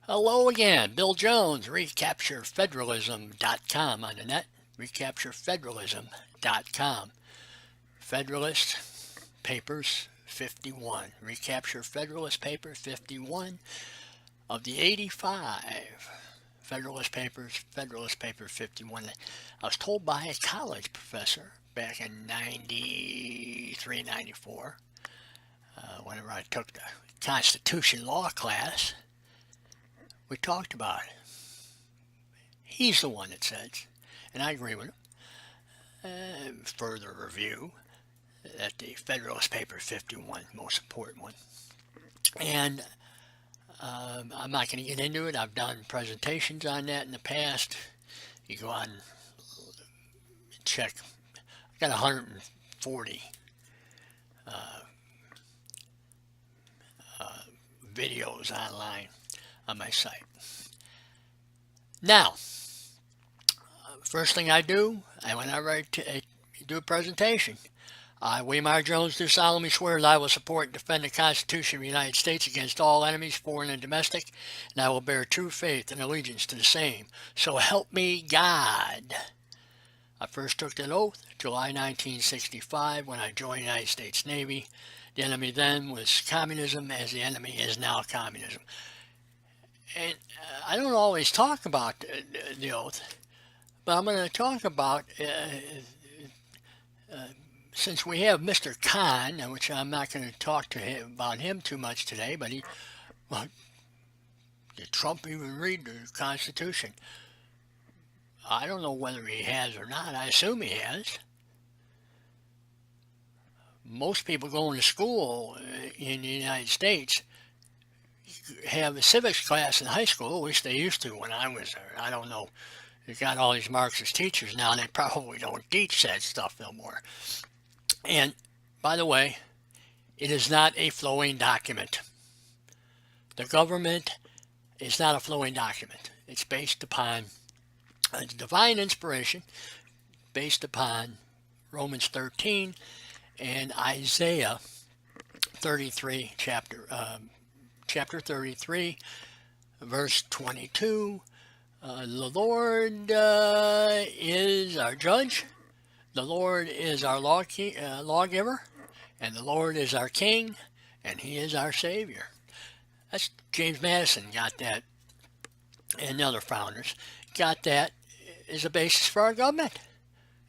Hello again, Bill Jones, recapturefederalism.com on the net, recapturefederalism.com. Federalist Papers 51, Recapture Federalist Papers 51 of the 85 Federalist Papers, Federalist Paper 51. I was told by a college professor back in 93, 94, whenever I took the Constitution law class, we talked about it. He's the one that says, and I agree with him, further review, that the Federalist Paper 51 is the most important one. And I'm not going to get into it. I've done presentations on that in the past. You go on and check. I've got 140 videos online on my site. Now, first thing I do, whenever I do a presentation, I, Waymar Jones, do solemnly swear that I will support and defend the Constitution of the United States against all enemies, foreign and domestic, and I will bear true faith and allegiance to the same. So help me God. I first took that oath July 1965 when I joined the United States Navy. The enemy then was communism, as the enemy is now communism. And I don't always talk about the oath, but I'm going to talk about since we have Mr. Khan, which I'm not going to talk to him about him too much today, but did Trump even read the Constitution? I don't know whether he has or not. I assume he has. Most people going to school in the United States have a civics class in high school, at least they used to when I was there. I don't know. They've got all these Marxist teachers now, and they probably don't teach that stuff no more. And, by the way, it is not a flowing document. The government is not a flowing document. It's based upon a divine inspiration, based upon Romans 13 and Isaiah 33, chapter 33, verse 22. The Lord is our judge. The Lord is our lawgiver, and the Lord is our king, and he is our savior. That's James Madison got that, and the other founders got that as a basis for our government.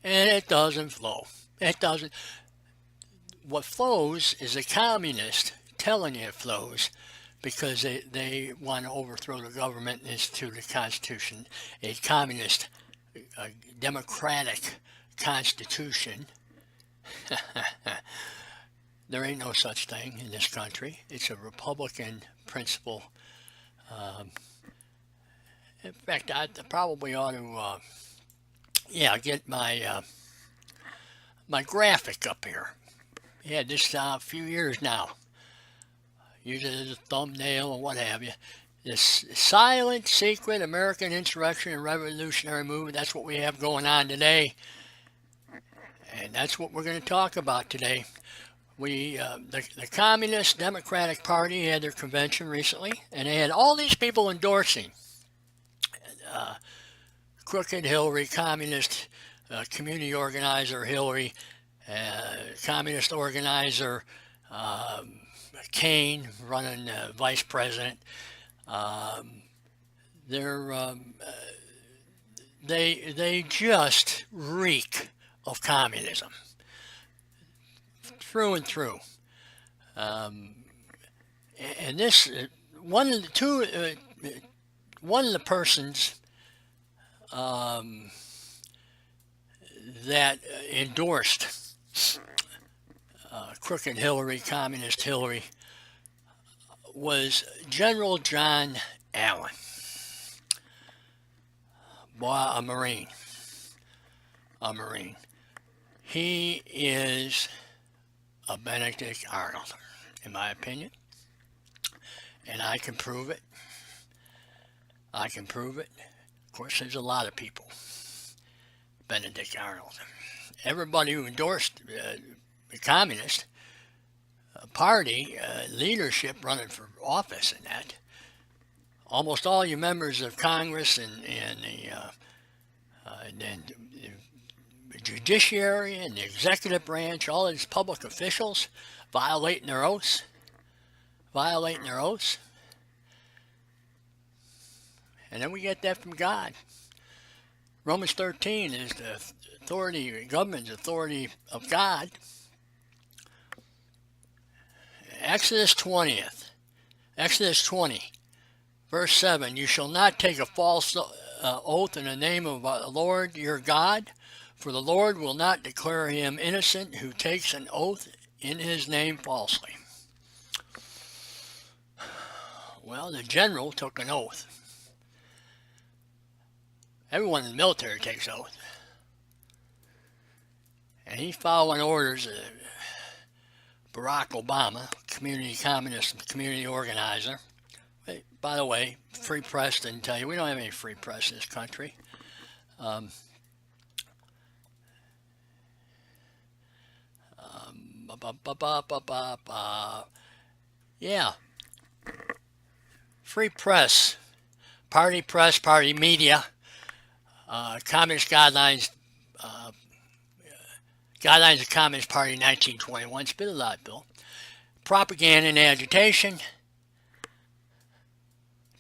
And it doesn't flow. It doesn't. What flows is a communist telling you it flows because they want to overthrow the government and institute the Constitution, a communist, a democratic Constitution. There ain't no such thing in this country. It's a Republican principle. In fact, I probably ought to, get my my graphic up here. Yeah, this a few years now. Use it as a thumbnail or what have you. This silent, secret American insurrection and revolutionary movement. That's what we have going on today. And that's what we're going to talk about today. The Communist Democratic Party had their convention recently, and they had all these people endorsing Crooked Hillary, Communist community organizer Hillary, Communist organizer Kane running vice president. They just reek of communism through and through. And this one of the persons that endorsed Crooked Hillary, Communist Hillary, was General John Allen. Boy, a Marine. He is a Benedict Arnold, in my opinion. And I can prove it. Of course, there's a lot of people. Benedict Arnold. Everybody who endorsed the Communist Party leadership running for office and that almost all you members of Congress and the judiciary and the executive branch, all these public officials violating their oaths. And then we get that from God. Romans 13 is the authority, government's authority of God. Exodus 20, verse 7, you shall not take a false oath in the name of the Lord your God, for the Lord will not declare him innocent who takes an oath in his name falsely. Well, the general took an oath. Everyone in the military takes oath. And he's following orders of Barack Obama, communist community organizer. By the way, free press didn't tell you. We don't have any free press in this country. Yeah. Free press, party media, Communist Guidelines of Communist Party 1921, spit it out, Bill. Propaganda and agitation,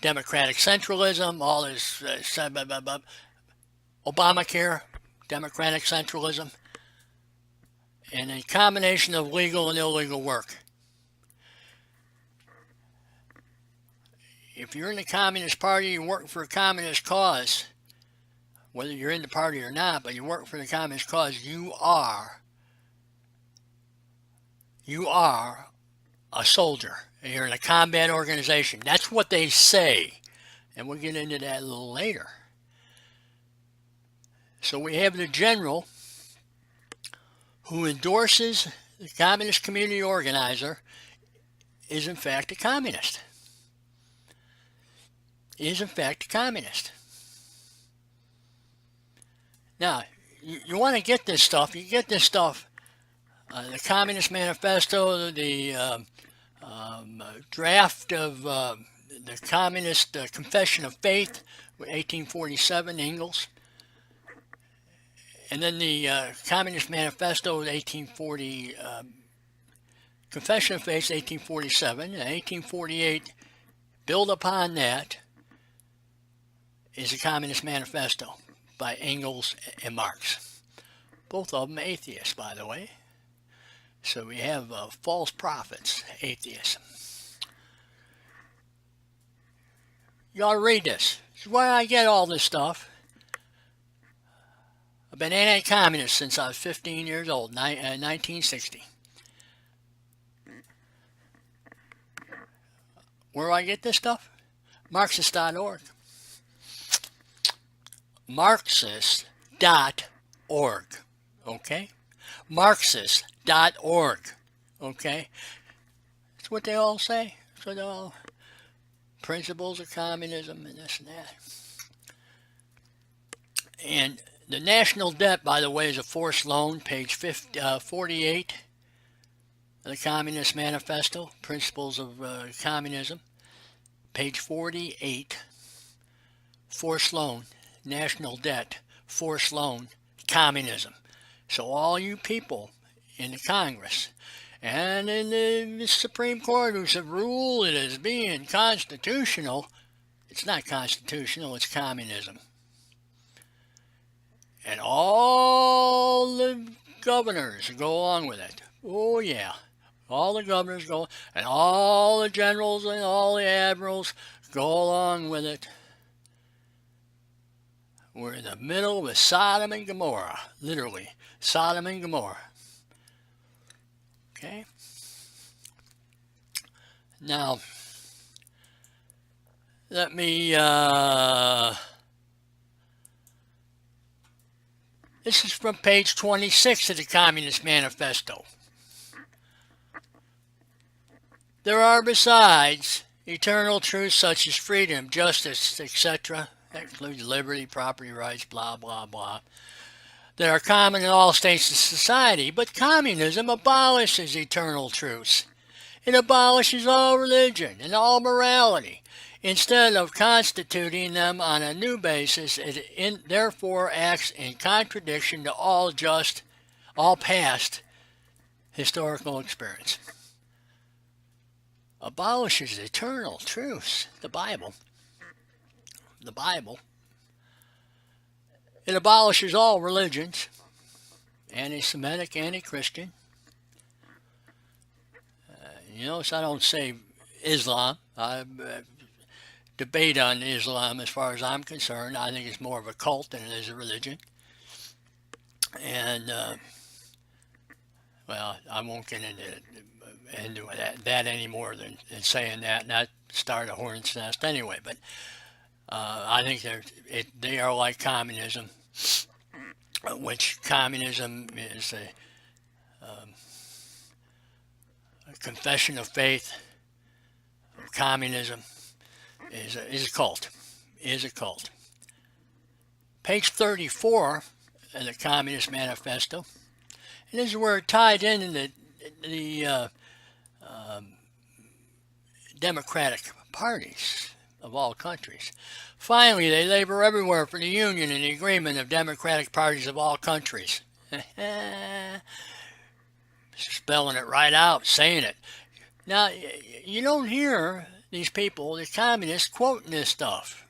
democratic centralism, all this Obamacare, democratic centralism, and a combination of legal and illegal work. If you're in the Communist Party, you're working for a communist cause, whether you're in the party or not, but you work for the communist cause, you are a soldier. You're in a combat organization. That's what they say. And we'll get into that a little later. So we have the general who endorses the communist community organizer is in fact a communist. Now, you want to get this stuff. You get this stuff, the Communist Manifesto, the draft of the Communist Confession of Faith, 1847, Engels, and then the Communist Manifesto, 1840, Confession of Faith, 1847, and 1848, build upon that is the Communist Manifesto by Engels and Marx. Both of them atheists, by the way. So we have false prophets, atheists. You ought to read this. This is where I get all this stuff. I've been anti-communist since I was 15 years old, 1960. Where do I get this stuff? Marxist.org. Marxist.org. Okay? Marxist.org. Okay? That's what they all say. That's what they all... Principles of communism and this and that. And the national debt, by the way, is a forced loan, page 48 of the Communist Manifesto, Principles of Communism, page 48, forced loan, national debt, forced loan, communism. So all you people in the Congress and in the Supreme Court who have ruled it as being constitutional, it's not constitutional, it's communism. And all the governors go along with it. Oh yeah, all the governors go, and all the generals and all the admirals go along with it. We're in the middle of Sodom and Gomorrah, literally, Sodom and Gomorrah. Okay? Now, let me, this is from page 26 of the Communist Manifesto. There are, besides, eternal truths such as freedom, justice, etc., that includes liberty, property rights, blah, blah, blah, that are common in all states of society. But communism abolishes eternal truths. It abolishes all religion and all morality. Instead of constituting them on a new basis, it therefore acts in contradiction to all past historical experience. Abolishes eternal truths, the Bible. The Bible. It abolishes all religions, anti-Semitic, anti-Christian. You notice I don't say Islam. I debate on Islam as far as I'm concerned. I think it's more of a cult than it is a religion. And, well, I won't get into that any more than saying that, and that started a hornet's nest anyway. But I think they are like communism, which communism is a confession of faith. Communism is a cult. Is a cult. Page 34 of the Communist Manifesto. And this is where it tied in the democratic parties of all countries. Finally, they labor everywhere for the union and the agreement of democratic parties of all countries. Spelling it right out, saying it. Now, you don't hear these people, the communists, quoting this stuff.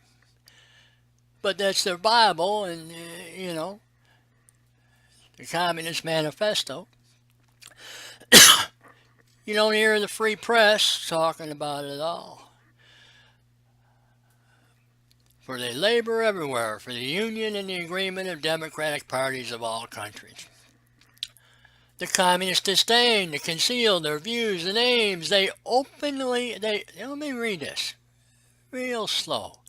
But that's their Bible and, the Communist Manifesto. You don't hear the free press talking about it at all. For they labor everywhere for the union and the agreement of democratic parties of all countries. The communists disdain to conceal their views and aims. Let me read this real slow.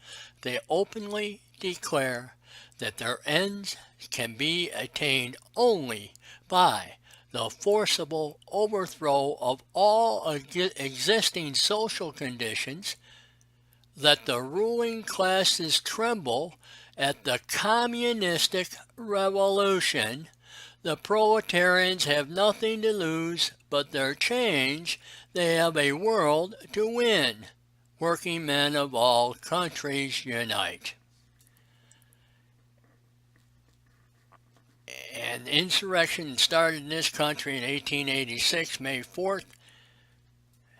They openly declare that their ends can be attained only by the forcible overthrow of all existing social conditions. Let the ruling classes tremble at the communistic revolution. The proletarians have nothing to lose but their change. They have a world to win. Working men of all countries unite. And insurrection started in this country in 1886, May 4th.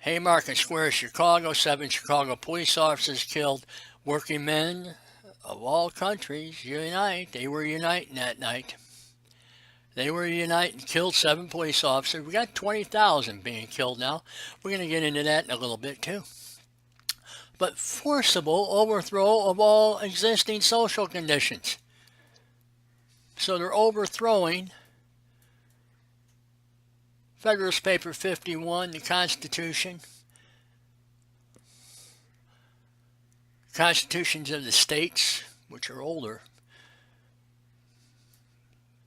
Haymarket Square, Chicago, 7 Chicago police officers killed. Working men of all countries unite. They were uniting that night. They were uniting, killed 7 police officers. We got 20,000 being killed now. We're going to get into that in a little bit too. But forcible overthrow of all existing social conditions. So they're overthrowing Federalist Paper 51, the Constitution, constitutions of the states, which are older.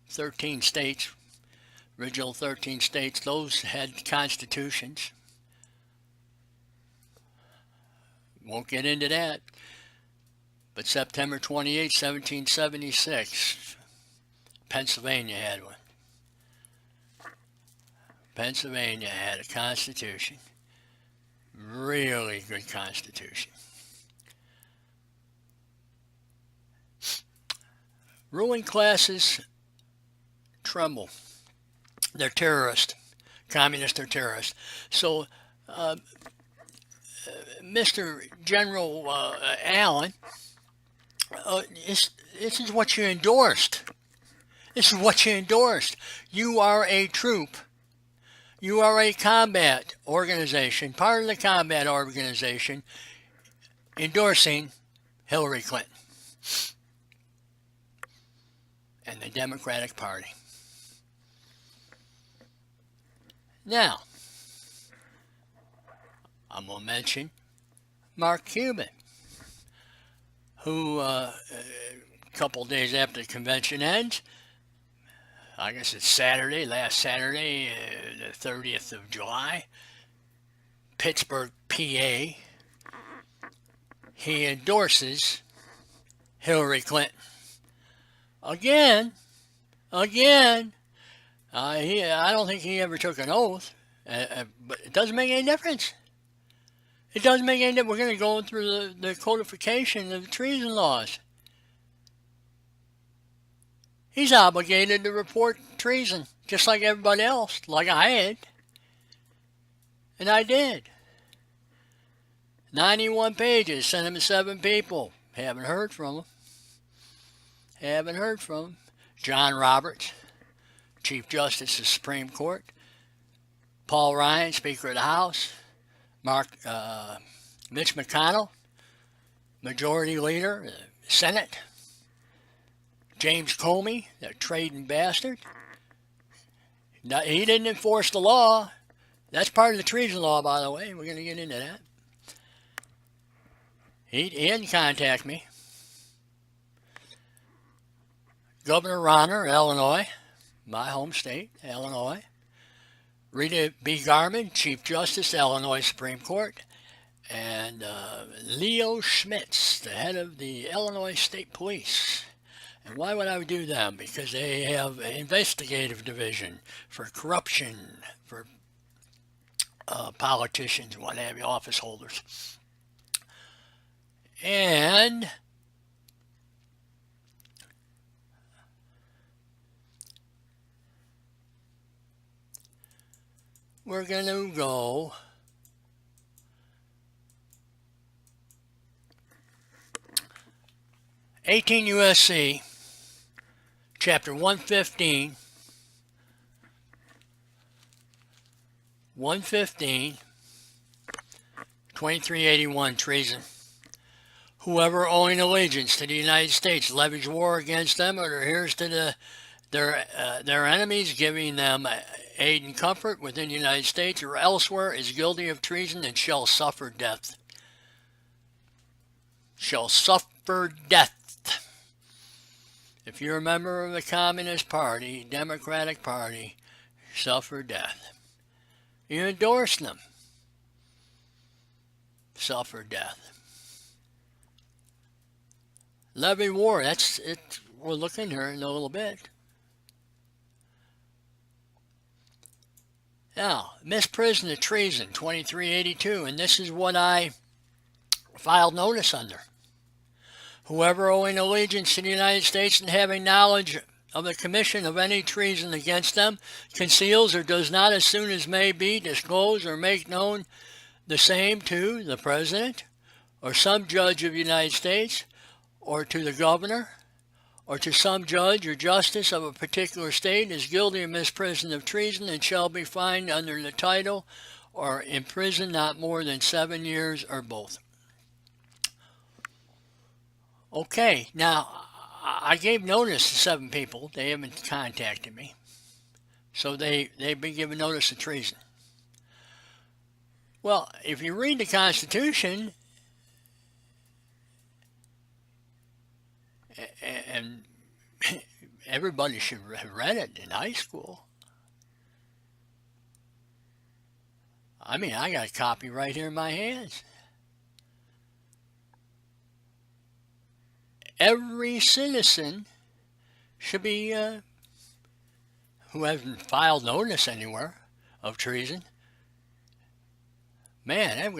13 states, original 13 states, those had constitutions. Won't get into that. But September 28, 1776, Pennsylvania had one. Pennsylvania had a constitution. Really good constitution. Ruling classes tremble. They're terrorists. Communists are terrorists. So, Mr. General Allen, this is what you endorsed. This is what you endorsed. You are a troop. You are a combat organization, part of the combat organization, endorsing Hillary Clinton and the Democratic Party. Now, I'm going to mention Mark Cuban, who a couple days after the convention ends, I guess it's last Saturday, the 30th of July, Pittsburgh, PA, he endorses Hillary Clinton. Again, I don't think he ever took an oath, but it doesn't make any difference. It doesn't make any difference. We're going to go through the codification of treason laws. He's obligated to report treason, just like everybody else, like I had. And I did. 91 pages, sent him to 7 people. Haven't heard from him. John Roberts, Chief Justice of the Supreme Court. Paul Ryan, Speaker of the House. Mitch McConnell, Majority Leader of the Senate. James Comey, that trading bastard. Now, he didn't enforce the law. That's part of the treason law, by the way. We're going to get into that. He didn't contact me. Governor Rauner, Illinois, my home state, Illinois. Rita B. Garman, Chief Justice, Illinois Supreme Court. And Leo Schmitz, the head of the Illinois State Police. And why would I do them? Because they have an investigative division for corruption, for politicians, what have you, office holders. And we're going to go (18 U.S.C.) Chapter 115, 2381, treason. Whoever owing allegiance to the United States levies war against them or adheres to their enemies, giving them aid and comfort within the United States or elsewhere, is guilty of treason and shall suffer death. Shall suffer death. If you're a member of the Communist Party, Democratic Party, suffer death. You endorse them, suffer death. Levy war, that's it. We'll look in here in a little bit. Now, misprision of treason, 2382, and this is what I filed notice under. Whoever owing allegiance to the United States and having knowledge of the commission of any treason against them conceals or does not as soon as may be disclose or make known the same to the President or some judge of the United States or to the governor or to some judge or justice of a particular state is guilty of misprision of treason and shall be fined under the title or imprisoned not more than 7 years or both. Okay, now, I gave notice to 7 people. They haven't contacted me. So they've been given notice of treason. Well, if you read the Constitution, and everybody should have read it in high school. I mean, I got a copy right here in my hands. Every citizen should be, who hasn't filed notice anywhere of treason, man, I'm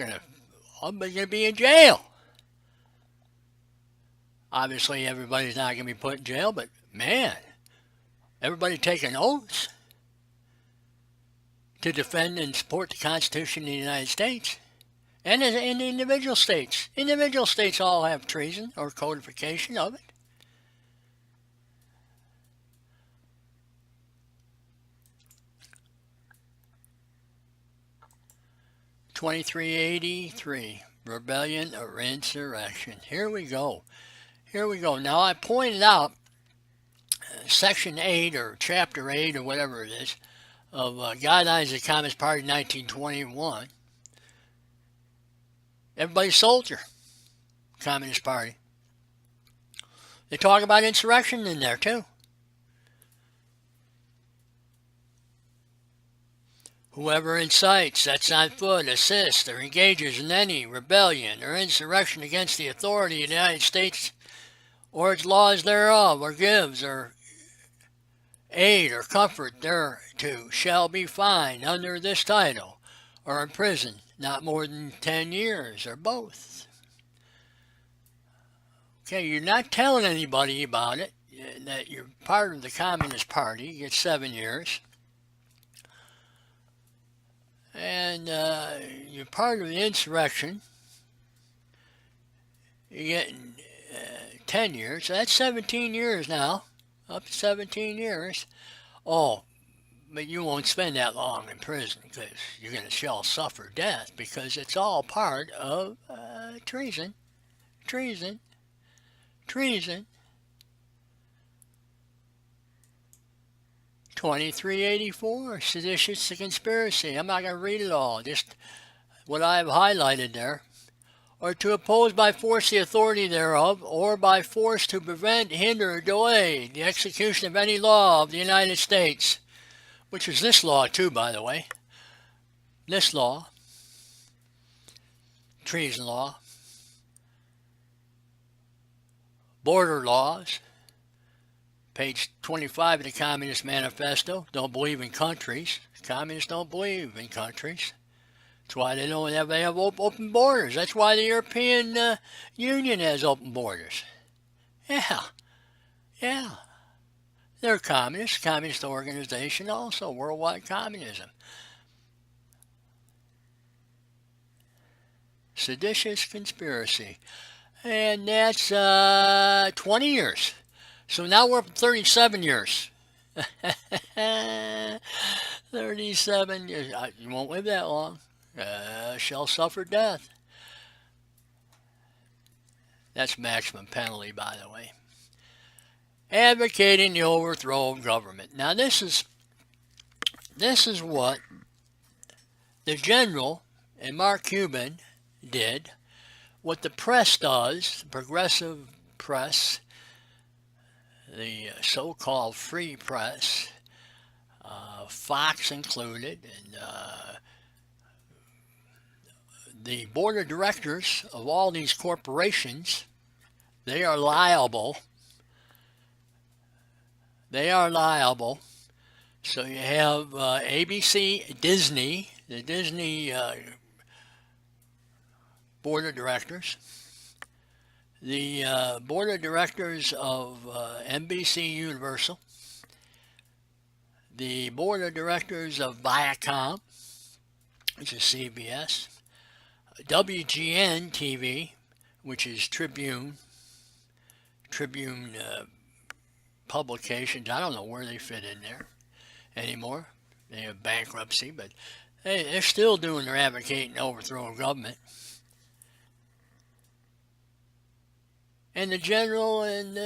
gonna be in jail. Obviously, everybody's not gonna be put in jail, but man, everybody taking oaths to defend and support the Constitution of the United States. And in individual states. Individual states all have treason or codification of it. (2383) Rebellion or insurrection. Here we go. Now I pointed out Section 8 or Chapter 8 or whatever it is of Guidelines of the Communist Party 1921. Everybody's soldier, Communist Party. They talk about insurrection in there too. Whoever incites, sets on foot, assists, or engages in any rebellion or insurrection against the authority of the United States or its laws thereof, or gives or aid or comfort thereto, shall be fined under this title or in prison not more than 10 years, or both. Okay, you're not telling anybody about it, that you're part of the Communist Party. You get 7 years. And you're part of the insurrection. You're getting 10 years. So that's 17 years now. Up to 17 years. Oh, but you won't spend that long in prison because you're going to shall suffer death because it's all part of treason. Treason. Treason. 2384, seditious conspiracy. I'm not going to read it all, just what I've highlighted there. Or to oppose by force the authority thereof, or by force to prevent, hinder, or delay the execution of any law of the United States, which is this law too, by the way. This law, treason law, border laws, page 25 of the Communist Manifesto, don't believe in countries. Communists don't believe in countries. That's why they don't have open borders. That's why the European Union has open borders. Yeah. They're communists. Communist organization also. Worldwide communism. Seditious conspiracy. And that's 20 years. So now we're up to 37 years. 37 years. You won't live that long. Shall suffer death. That's maximum penalty, by the way. Advocating the overthrow of government. Now this is what the general and Mark Cuban did, what the press does, the progressive press, the so-called free press, Fox included, and the board of directors of all these corporations, they are liable. They are liable. So you have ABC, Disney, the Disney board of directors, the board of directors of NBC Universal, the board of directors of Viacom, which is CBS, WGN TV, which is Tribune publications. I don't know where they fit in there anymore. They have bankruptcy, but they're still doing their advocating overthrow of government. And the general and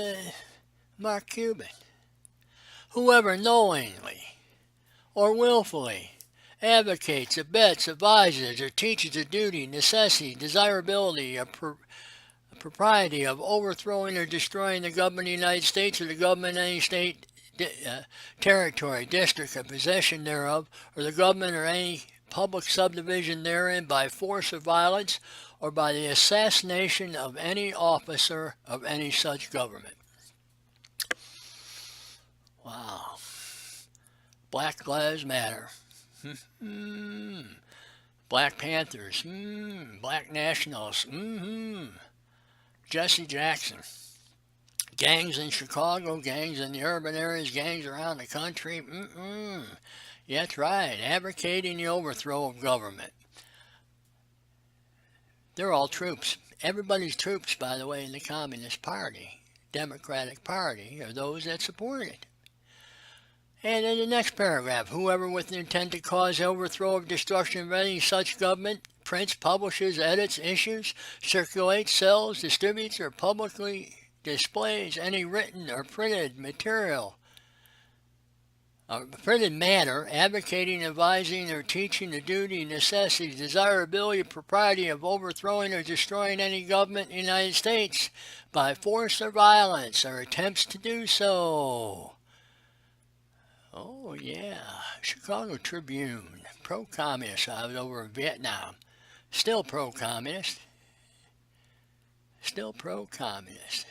Mark Cuban, whoever knowingly or willfully advocates, abets, advises, or teaches the duty, necessity, desirability, or propriety of overthrowing or destroying the government of the United States or the government of any state, territory, district, or possession thereof, or the government or any public subdivision therein by force or violence, or by the assassination of any officer of any such government. Wow. Black Lives Matter. Black Panthers. Black Nationals. Jesse Jackson. Gangs in Chicago, gangs in the urban areas, gangs around the country. Yeah, that's right. Advocating the overthrow of government. They're all troops. Everybody's troops, by the way, in the Communist Party, Democratic Party, are those that support it. And in the next paragraph, whoever with the intent to cause overthrow or destruction of any such government prints, publishes, edits, issues, circulates, sells, distributes, or publicly displays any written or printed material, printed matter, advocating, advising, or teaching the duty, necessity, desirability, propriety of overthrowing or destroying any government in the United States by force or violence, or attempts to do so. Oh, yeah. Chicago Tribune. Pro-communist. I was over in Vietnam. Still pro-communist. Still pro-communist.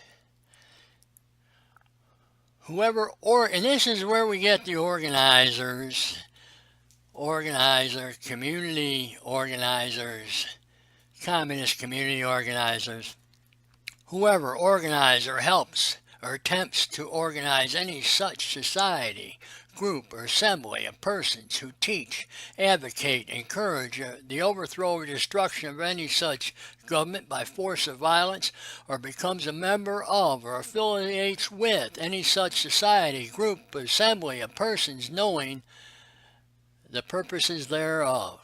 Whoever, and this is where we get the organizers, organizer, community organizers, communist community organizers, whoever organizes or helps or attempts to organize any such society, group, or assembly of persons who teach, advocate, encourage the overthrow or destruction of any such government by force or violence, or becomes a member of or affiliates with any such society, group, or assembly of persons knowing the purposes thereof.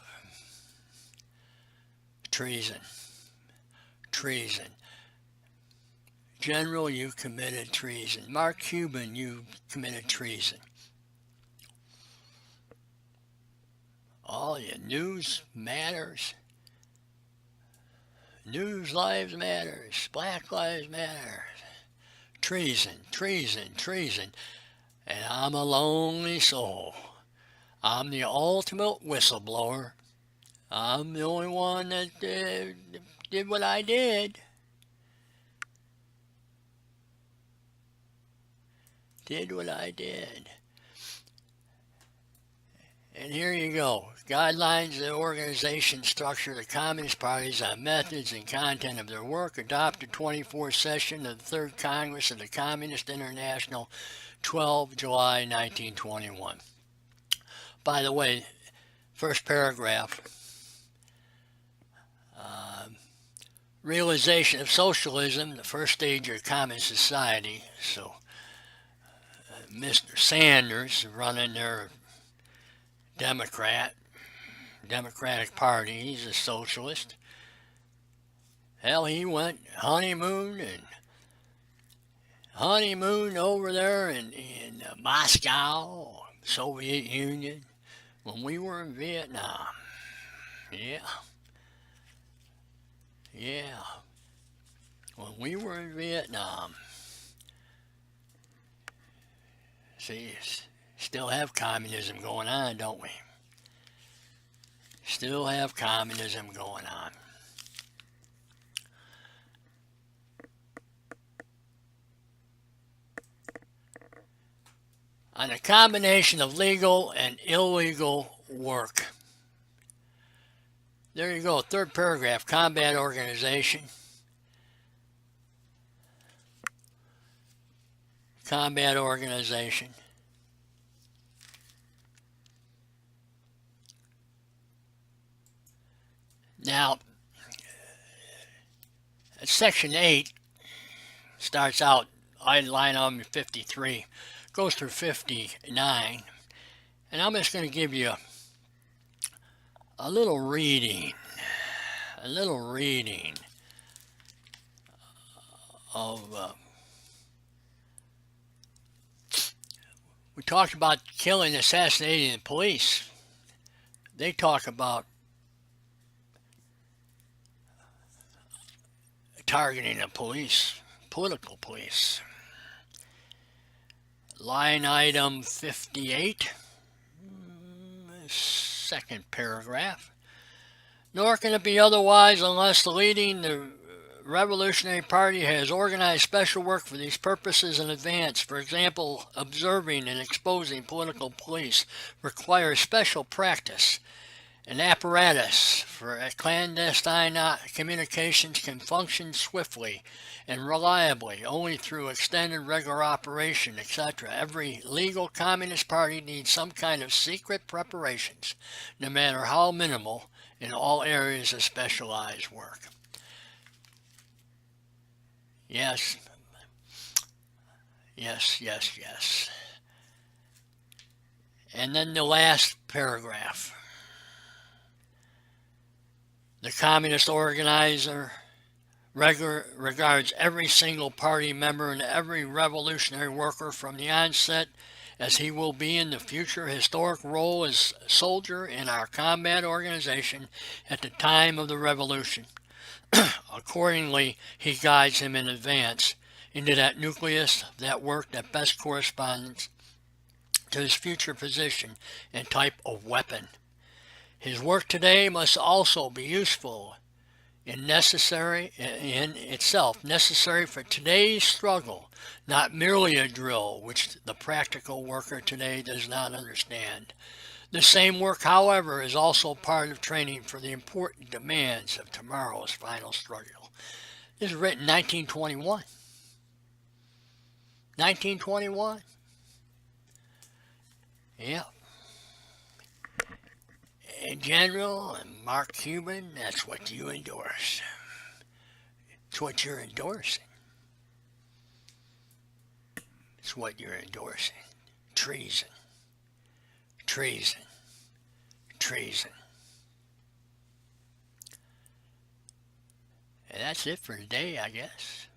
Treason. Treason. General, you committed treason. Mark Cuban, you committed treason. All your news matters. News lives matters. Black lives matter. Treason, treason, treason. And I'm a lonely soul. I'm the ultimate whistleblower. I'm the only one that did what I did. Did what I did. And here you go. Guidelines of the organization structure of the Communist parties on methods and content of their work. Adopted 24th session of the 3rd Congress of the Communist International, 12 July 1921. By the way, first paragraph. Realization of socialism, the first stage of communist society. So, Mr. Sanders running their Democratic Party, he's a socialist. Hell, he went honeymoon over there in Moscow, Soviet Union, when we were in Vietnam. Yeah. When we were in Vietnam. See, still have communism going on, don't we? Still have communism going on. On a combination of legal and illegal work. There you go, 3rd paragraph, combat organization. Combat organization. Now, Section 8 starts out, line item 53, goes through 59, and I'm just going to give you a little reading of, we talked about killing, assassinating the police. They talk about targeting the police, political police. Line item 58, 2nd paragraph. Nor can it be otherwise unless the leading the Revolutionary Party has organized special work for these purposes in advance. For example, observing and exposing political police requires special practice. An apparatus for clandestine communications can function swiftly and reliably only through extended regular operation, etc. Every legal communist party needs some kind of secret preparations, no matter how minimal, in all areas of specialized work. Yes. And then the last paragraph. The communist organizer regards every single party member and every revolutionary worker from the onset as he will be in the future historic role as soldier in our combat organization at the time of the revolution. Accordingly, he guides him in advance into that nucleus, that work that best corresponds to his future position and type of weapon. His work today must also be useful and necessary in itself, necessary for today's struggle, not merely a drill which the practical worker today does not understand. The same work, however, is also part of training for the important demands of tomorrow's final struggle. This is written 1921. 1921? Yeah. In general, and Mark Cuban, that's what you endorse. It's what you're endorsing. It's what you're endorsing. Treason. Treason. Treason. And that's it for today, I guess.